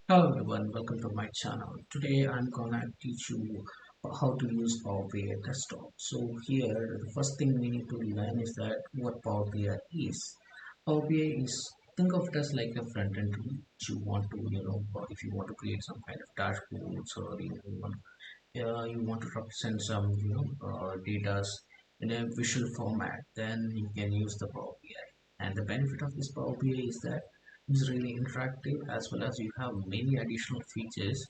Hello everyone, welcome to my channel. Today I'm gonna teach you how to use Power BI desktop. So here the first thing we need to learn is that what Power BI is. Power BI is, think of it as like a front end tool which you want to, if you want to create some kind of dashboards or you want to represent some data in a visual format, then you can use the Power BI. And the benefit of this Power BI is that it's really interactive, as well as you have many additional features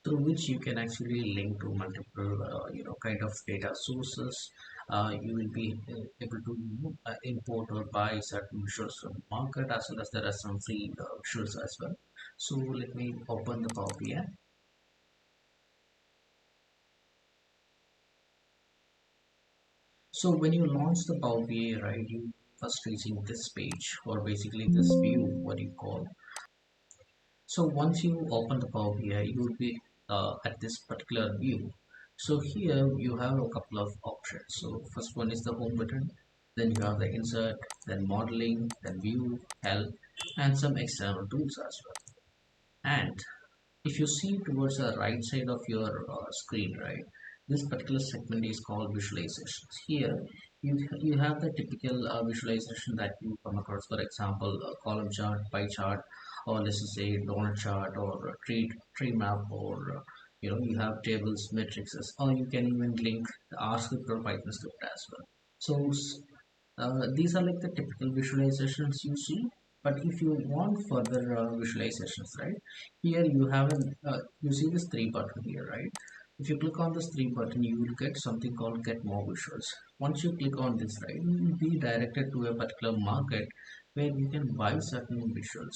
through which you can actually link to multiple kind of data sources. You will be able to import or buy certain visuals from market, as well as there are some free visuals as well. So let me open the Power BI. So when you launch the Power BI, right, you first reaching this page, or basically this view, what you call. So once you open the Power BI, you will be at this particular view. So here you have a couple of options. So first one is the home button, then you have the insert, then modeling, then view, help, and some external tools as well. And if you see towards the right side of your screen, right, this particular segment is called visualizations. Here you have the typical visualization that you come across, for example a column chart, pie chart, or let's just say donut chart, or a tree map, or you have tables, matrices, or you can even link the R script or Python script as well. So these are like the typical visualizations you see. But if you want further visualizations, right, here you have you see this three button here, right? If you click on this three button, you will get something called get more visuals. Once you click on this, right, you will be directed to a particular market where you can buy certain visuals.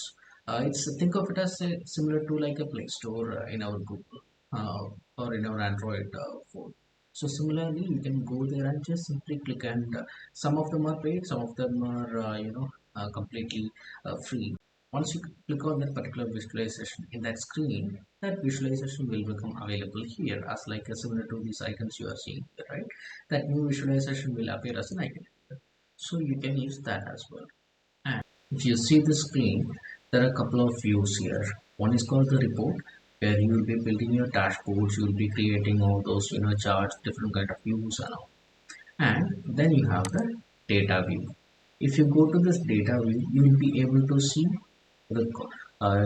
It's think of it as similar to like a Play Store in our Google or in our Android phone. So similarly, you can go there and just simply click, and some of them are paid, some of them are completely free. Once you click on that particular visualization in that screen, that visualization will become available here as like a similar to these icons you are seeing here, right? That new visualization will appear as an icon. So you can use that as well. And if you see the screen, there are a couple of views here. One is called the report, where you will be building your dashboards, you will be creating all those charts, different kind of views and all. And then you have the data view. If you go to this data view, you will be able to see the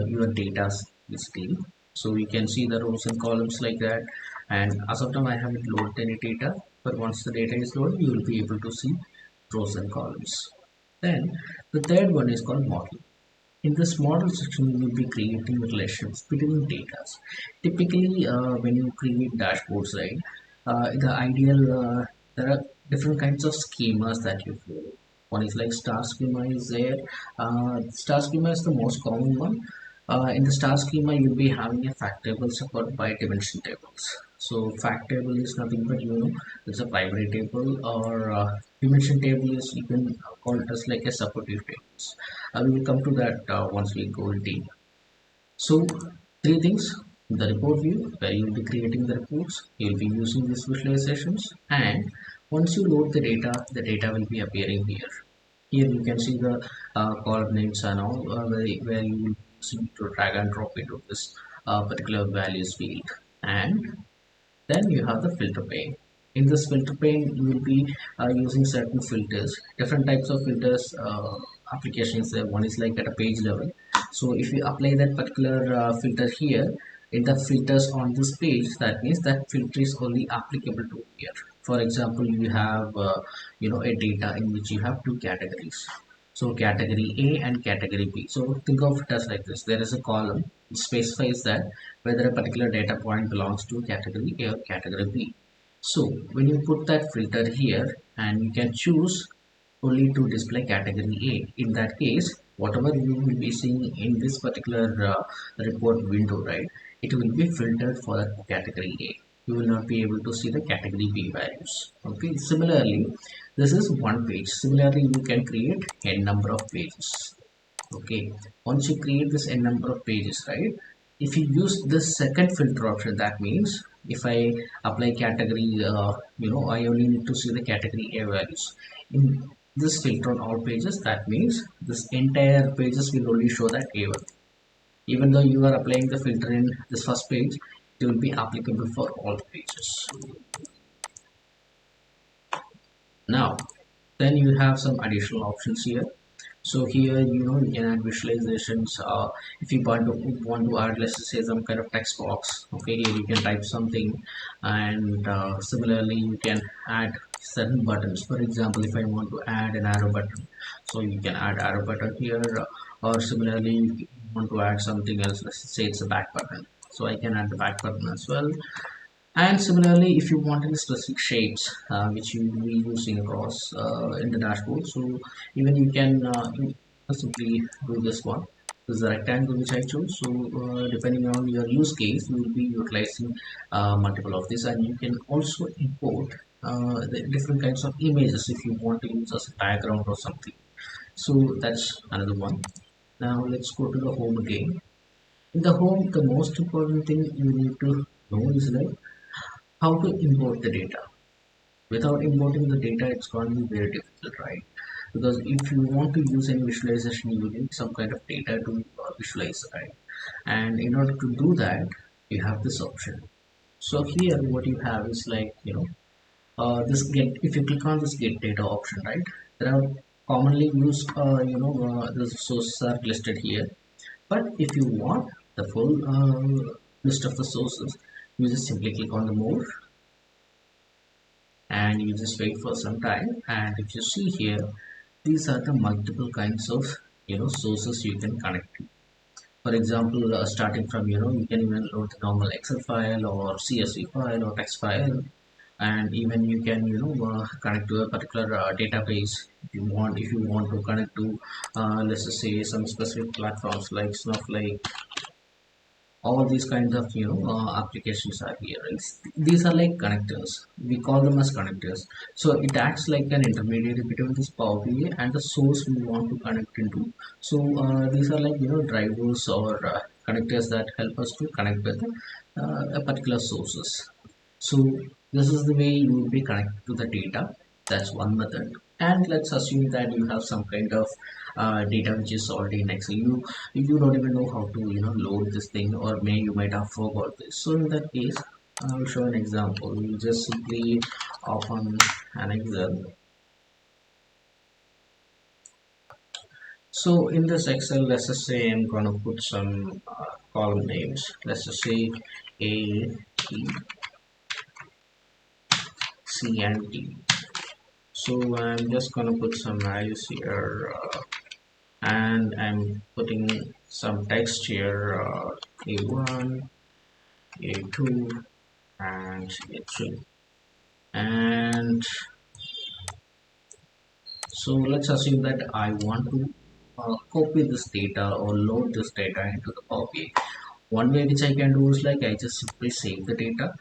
your data basically. So you can see the rows and columns like that. And as of now, I haven't loaded any data, but once the data is loaded, you will be able to see rows and columns. Then the third one is called model. In this model section, you will be creating relations between data. Typically, when you create dashboards, right, the ideal there are different kinds of schemas that you follow. One is like star schema is there. Star schema is the most common one. In the star schema, you'll be having a fact table supported by dimension tables. So fact table is nothing but it's a primary table, or dimension table is you can call it as like a supportive tables. We will come to that once we go deep. So three things: the report view, where you will be creating the reports, you will be using these visualizations, and once you load the data will be appearing here. Here you can see the column names and all, where you will see to drag and drop into this particular values field. And then you have the filter pane. In this filter pane, you will be using certain filters, different types of filters, applications. One is like at a page level. So if you apply that particular filter here, in the filters on this page, that means that filter is only applicable to here. For example, you have a data in which you have two categories. So category A and category B. So think of it as like this. There is a column which specifies that whether a particular data point belongs to category A or category B. So when you put that filter here, and you can choose only to display category A. In that case, whatever you will be seeing in this particular report window, right, it will be filtered for that category A. You will not be able to see the category B values. Okay. Similarly, this is one page. Similarly, you can create n number of pages. Okay. Once you create this n number of pages, right, if you use this second filter option, that means if I apply category, I only need to see the category A values in this filter on all pages. That means this entire pages will only show that A value. Even though you are applying the filter in this first page, it will be applicable for all the pages. Now, then you have some additional options here. So here, you can add visualizations. If you want to add, let's say, some kind of text box. Okay, here you can type something, and similarly, you can add certain buttons. For example, if I want to add an arrow button, so you can add arrow button here, or similarly, if you want to add something else. Let's say it's a back button, so I can add the back button as well. And similarly, if you want any specific shapes which you will be using across in the dashboard, so even you can simply do this one. This is a rectangle which I chose. So depending on your use case, you will be utilizing multiple of this, and you can also import the different kinds of images if you want to use as a background or something. So that's another one. Now let's go to the home again. In the home, the most important thing you need to know is like how to import the data. Without importing the data, it's going to be very difficult, right? Because if you want to use any visualization, you need some kind of data to visualize, right? And in order to do that, you have this option. So here what you have is like, this get, if you click on this get data option, right, there are commonly used the sources are listed here. But if you want the full list of the sources, you just simply click on the more, and you just wait for some time. And if you see here, these are the multiple kinds of sources you can connect to. For example, starting from, you can even load the normal Excel file or CSV file or text file. And even you can connect to a particular database. If you want to connect to let's just say some specific platforms like Snowflake. All these kinds of applications are here, right? These are like connectors. We call them as connectors. So it acts like an intermediary between this Power BI and the source we want to connect into. So these are like drivers or connectors that help us to connect with a particular sources. So this is the way you will be connected to the data. That's one method. And let's assume that you have some kind of data which is already in Excel. You don't even know how to load this thing, or you might have forgot this. So in that case, I will show an example. You just simply open an Excel. So in this Excel, let's just say I'm gonna put some column names. Let's just say A, B, C, and D. So I'm just gonna put some values here, and I'm putting some text here, A1, A2, and A3. And so let's assume that I want to copy this data or load this data into the Power BI. One way which I can do is like I just simply save the data.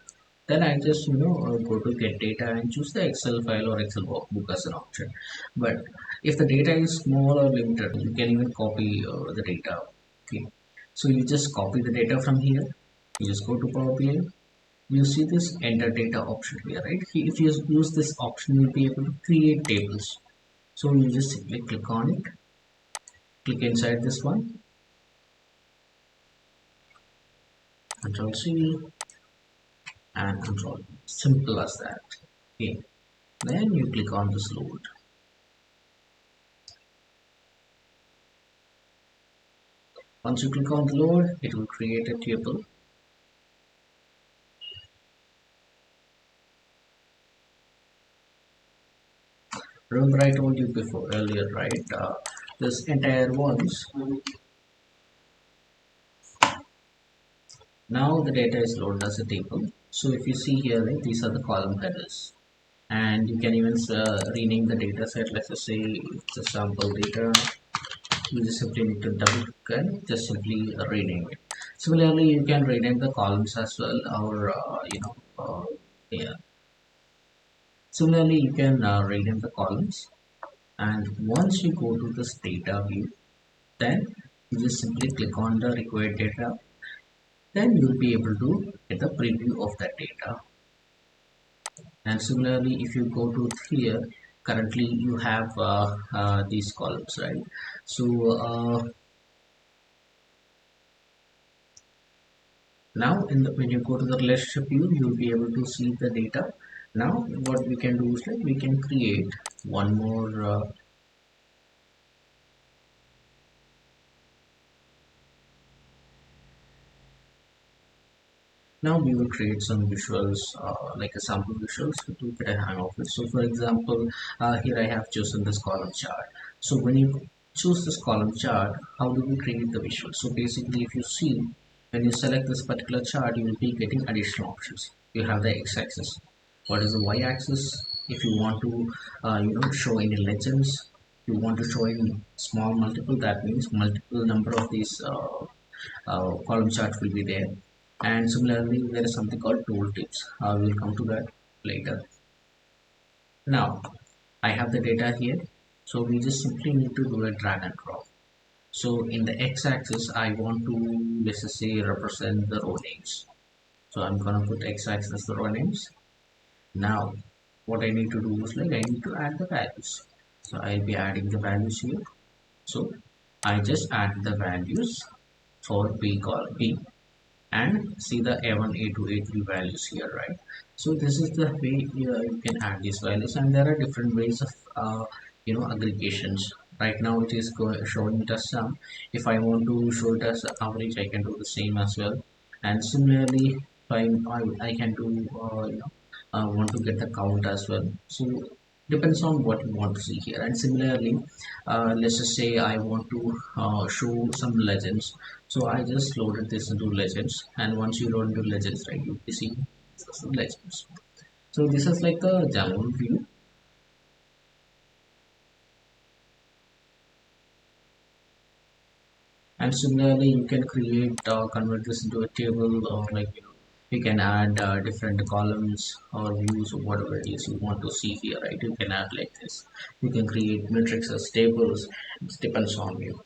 Then I just go to get data and choose the Excel file or Excel workbook as an option. But if the data is small or limited, you can even copy the data. Okay, so you just copy the data from here. You just go to Power BI. You see this enter data option here, right? If you use this option, you'll be able to create tables. So you just simply click on it, click inside this one, Control C, and Control V. Simple as that. Okay. Then you click on this load. Once you click on the load, it will create a table. Remember I told you before earlier, right? This entire ones. Now the data is loaded as a table. So if you see here, right, these are the column headers. And you can even rename the data set. Let's just say it's a sample data. You just simply need to double click and just simply rename it. Similarly, you can rename the columns as well, or yeah. Similarly, you can rename the columns. And once you go to this data view, then you just simply click on the required data. Then you'll be able to get the preview of that data. And similarly, if you go to here, currently you have these columns, right? So Now when you go to the relationship view, you'll be able to see the data. Now what we can do is like we can create one more now we will create some visuals, like a sample visuals to get a hang of it. So for example, here I have chosen this column chart. So when you choose this column chart, how do we create the visual? So basically, if you see, when you select this particular chart, you will be getting additional options. You have the x-axis. What is the y-axis? If you want to, show any legends, you want to show any small multiple, that means multiple number of these column charts will be there. And similarly, there is something called tooltips. We'll come to that later. Now I have the data here, so we just simply need to do a drag and drop. So in the x-axis, I want to, let's just say, represent the row names. So I'm gonna put x-axis as the row names. Now what I need to do is like I need to add the values. So I'll be adding the values here. So I just add the values for B column B, and see the A1, A2, A3 values here, right? So this is the way you can add these values, and there are different ways of aggregations. Right now it is showing it as sum. If I want to show it as average, I can do the same as well. And similarly, if I can do want to get the count as well. So depends on what you want to see here. And similarly, let's just say I want to show some legends. So I just loaded this into legends, and once you load into legends, right, you see some legends. So this is like a general view. And similarly, you can create convert this into a table, or like you can add different columns or views or whatever it is you want to see here, right? You can add like this. You can create matrices, tables. It depends on you.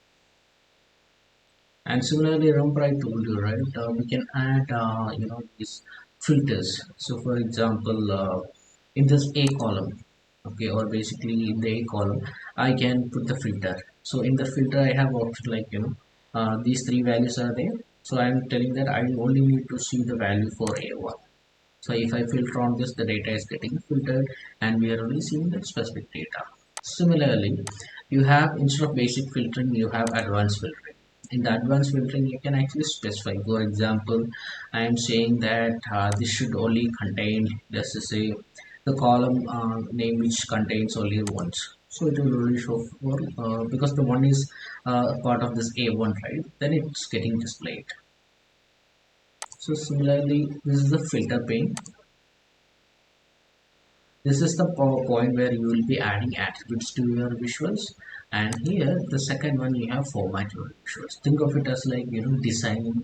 And similarly, remember I told you, right? We can add these filters. So for example, in this A column, okay, or basically in the A column, I can put the filter. So in the filter, I have option like these three values are there. So I'm telling that I only need to see the value for A1. So if I filter on this, the data is getting filtered, and we are only seeing the specific data. Similarly, you have, instead of basic filtering, you have advanced filtering. In the advanced filtering, you can actually specify. For example, I am saying that this should only contain, let's just say, the column name which contains only ones. So it will only show for because the one is part of this A1, right? Then it's getting displayed. So similarly, this is the filter pane. This is the point where you will be adding attributes to your visuals. And here, the second one, you have format your visuals. Think of it as like, designing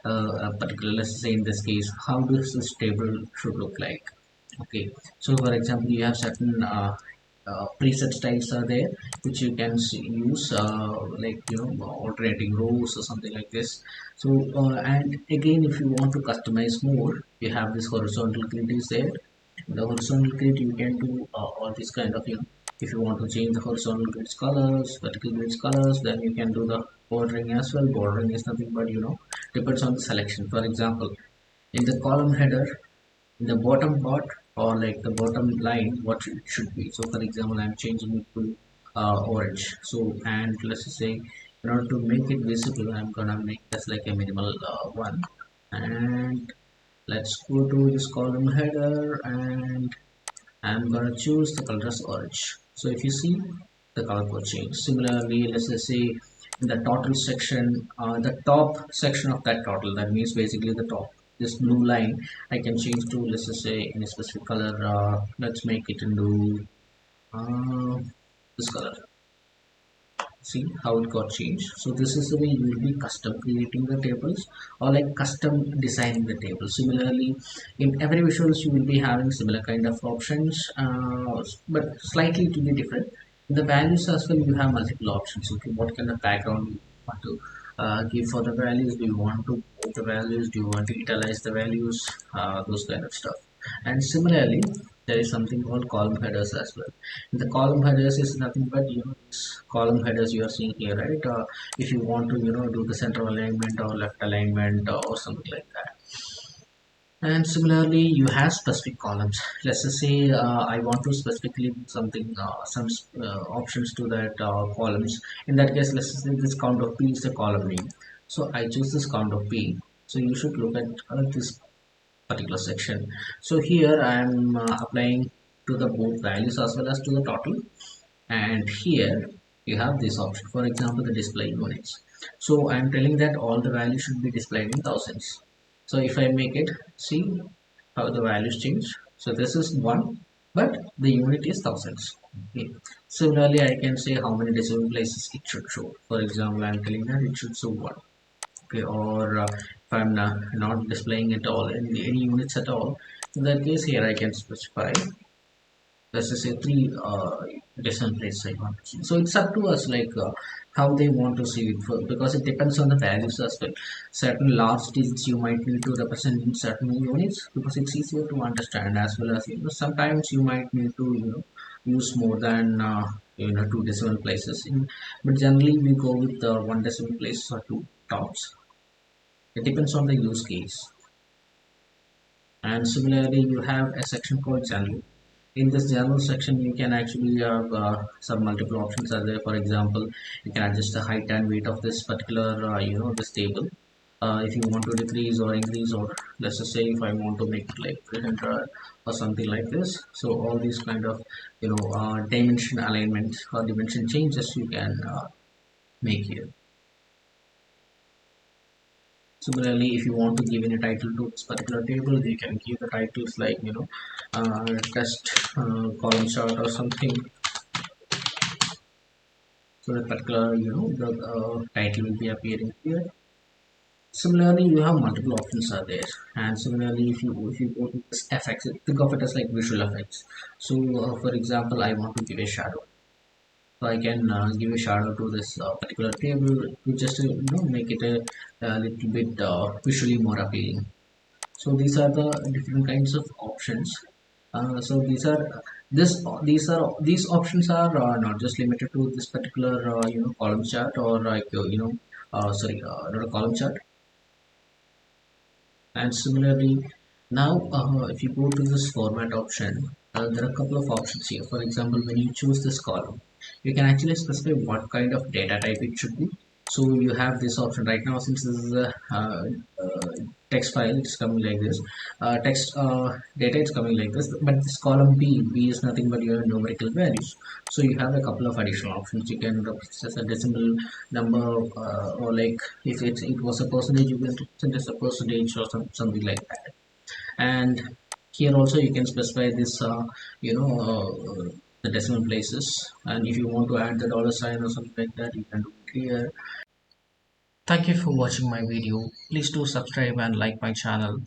a particular, let's say in this case, how does this table should look like? Okay. So for example, you have certain preset styles are there, which you can use, like, alternating rows or something like this. So, and again, if you want to customize more, you have this horizontal grid is there. The horizontal grid, you can do all this kind of, if you want to change the horizontal grid's colors, vertical grid's colors, then you can do the bordering as well. Bordering is nothing but, depends on the selection. For example, in the column header, in the bottom part, or like the bottom line, what it should be. So for example, I'm changing it to orange. So, and let's just say, in order to make it visible, I'm gonna make this like a minimal one. And let's go to this column header, and I'm gonna choose the color as orange. So if you see, the color will change. Similarly, let's just say in the total section, the top section of that total, that means basically the top, this blue line, I can change to, let's just say, in a specific color. Let's make it into this color. See how it got changed. So this is the way you will be custom creating the tables, or like custom designing the table. Similarly, in every visuals you will be having similar kind of options, but slightly to be different. In the values as well, you have multiple options. Okay, what kind of background you want to give for the values? Do you want to put the values? Do you want to italize the values? Those kind of stuff. And similarly, there is something called column headers as well. The column headers is nothing but this column headers you are seeing here, right? If you want to do the center alignment or left alignment or something like that. And similarly, you have specific columns. Let's just say I want to specifically do something, options to that columns. In that case, let's just say this count of p is the column name. So I choose this count of p. So you should look at this particular section. So here I am applying to the both values as well as to the total. And here you have this option. For example, the display units. So I am telling that all the values should be displayed in thousands. So if I make it, see how the values change. So this is 1, but the unit is thousands. Okay. Similarly, I can say how many decimal places it should show. For example, I'm telling that it should show 1. Okay, or if I'm not displaying it all in any units at all, in that case here I can specify, let's just say 3 decimal places I want to see. So it's up to us, like how they want to see it for, because it depends on the values as well. Certain large digits you might need to represent in certain units because it's easier to understand, as well as sometimes you might need to use more than 2 decimal places but generally we go with 1 decimal place or 2 tops. It depends on the use case. And similarly, you have a section called general. In this general section, you can actually have some multiple options are there. For example, you can adjust the height and weight of this particular, this table. If you want to decrease or increase, or let's just say if I want to make it like 300 or something like this. So all these kind of, dimension alignment or dimension changes you can make here. Similarly, if you want to give any title to this particular table, you can give the titles like test column chart or something. So that particular the title will be appearing here. Similarly, you have multiple options are there, and similarly, if you go to this effects, think of it as like visual effects. So, for example, I want to give a shadow. So I can give a shadow to this particular table to just make it a little bit visually more appealing. So these are the different kinds of options. So these options are not just limited to this particular column chart or like sorry, not a column chart. And similarly, now if you go to this format option, there are a couple of options here. For example, when you choose this column, you can actually specify what kind of data type it should be. So you have this option right now, since this is a text file, it's coming like this. Text data is coming like this, but this column b is nothing but your numerical values. So you have a couple of additional options. You can represent a decimal number, or like if it was a percentage, you can represent as a percentage or something like that. And here also you can specify this the decimal places, and if you want to add the dollar sign or something like that, you can do it here. Thank you for watching my video. Please do subscribe and like my channel.